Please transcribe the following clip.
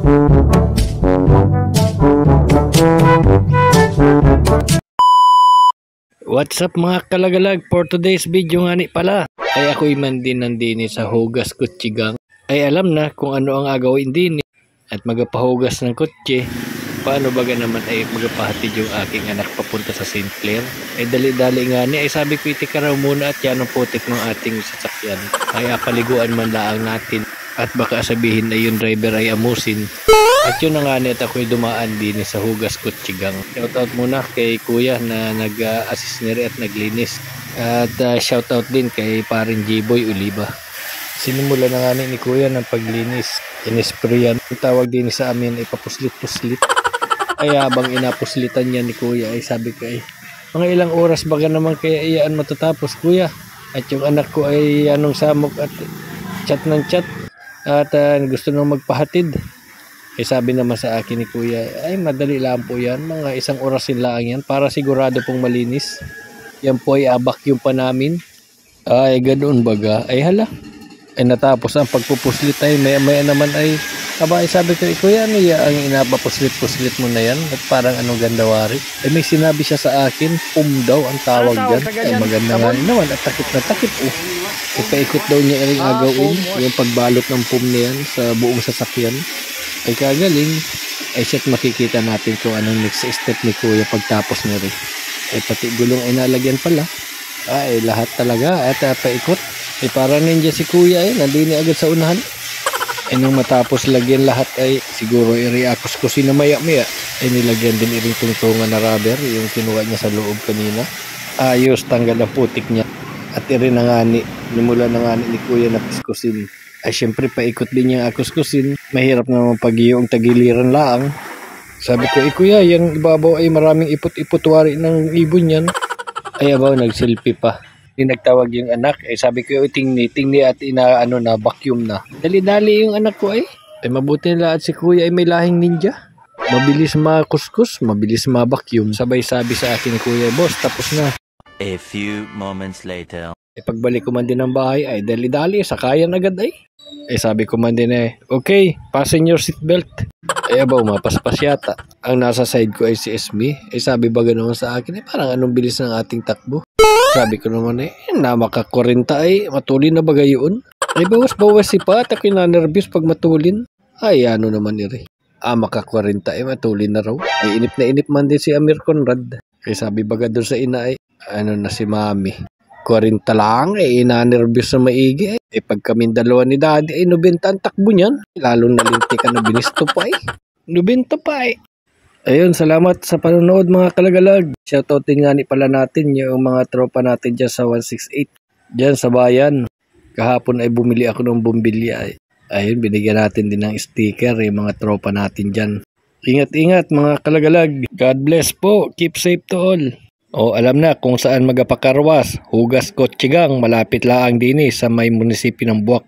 What's up mga kalagalag, for today's video nga ni pala ay ako'y man din nandini sa hugas kutsigang. Ay alam na kung ano ang agawin din at magapahugas ng kutsi. Paano baga naman ay magapahatid yung aking anak papunta sa St. Clair. Ay dali-dali nga ni ay sabi ko itika raw muna at yan ang putik ng ating sasakyan. Ay paliguan man laang natin at baka sabihin na yung driver ay amusin. At yun na nga net ako'y dumaan din sa hugas kutsigang. Shoutout muna kay kuya na nag-assist nire at naglinis. At shoutout din kay paring J-Boy Oliva. Sinimula na nga ni kuya ng paglinis. Inisprayan. Ang tawag din sa amin ay papuslit-puslit. Ay habang inapuslitan niya ni kuya ay sabi ko ay mga ilang oras baga naman kaya iyaan matatapos kuya. At yung anak ko ay anong samok at chat ng chat. At gusto nang magpahatid. Eh sabi naman sa akin ni kuya, ay madali lang po yan, mga isang orasin lang yan para sigurado pong malinis. Yan po ay vacuum pa namin. Ay ganoon baga, ay hala. Ay natapos ang pagpupuslit ay maya naman ay, ay sabi ko, kuya ano yan, ang inapapuslit-puslit mo na yan, at parang anong gandawari. Ay may sinabi siya sa akin, daw ang tawag dyan. Ay maganda nga naman at takip na takip. Ipaikot daw niya yung agawin, yung pagbalot ng na yan sa buong sasakyan. Ay kagaling, ay siya't makikita natin kung anong next step ni kuya pagtapos niya rin. Ay pati gulong ay nalagyan pala. Ay lahat talaga at paikot. Ay parang ninja si kuya ay nandini agad sa unahan. Ay nung matapos lagyan lahat ay siguro iriakos-kusin na maya-maya. Ay nilagyan din iring tungtungan na rubber yung kinuha niya sa loob kanina. Ayos tanggal ang putik niya. At irin na nga nimula na nga ni kuya na piskusin. Ay syempre paikot din yung akuskusin. Mahirap naman pag yung tagiliran laang. Sabi ko, kuya, yung ibabaw ay maraming ipot-ipot-wari ng ibon yan. Ay abaw, nagselfie pa. Hindi nagtawag yung anak. Ay sabi ko, tingni at na vacuum na. Dali-dali yung anak ko ay. Ay mabuti nila at si kuya ay may lahing ninja. Mabilis makuskus, mabilis ma-vacuum. Sabay sabi sa akin ni kuya, boss, tapos na. A few moments later. Ay pagbalik ko man din ng bahay ay dali-dali, sakayan agad ay. Eh sabi ko man din okay, fasten your seatbelt. Ay abaw, mapaspas yata. Ang nasa side ko ay si Esme. Eh sabi ba ganoon sa akin, parang anong bilis ng ating takbo. Sabi ko naman na maka-40 ay matulin na ba gayon? Ay bawas si Pat, ako'y na-nervous pag matulin. Ay ano naman maka-40 ay matulin na raw. Ay inip man din si Amir Conrad. Ay sabi baga doon sa ina ay, na si Mami. 40 lang, ina-nervous na maigi. Pag kaming dalawa ni daddy, 90 ang takbo niyan. Lalo na linti ka na binisto pa 90 pa Ayun, salamat sa panonood mga kalagalag. Shoutout din nga ni pala natin yung mga tropa natin dyan sa 168. Dyan sa bayan. Kahapon ay bumili ako ng bumbilya. Ayun, binigyan natin din ng sticker yung mga tropa natin dyan. Ingat-ingat mga kalagalag. God bless po. Keep safe to all. Alam na kung saan magapakarwas, hugas kutsigang, malapit laang din sa may munisipyo ng Buwak.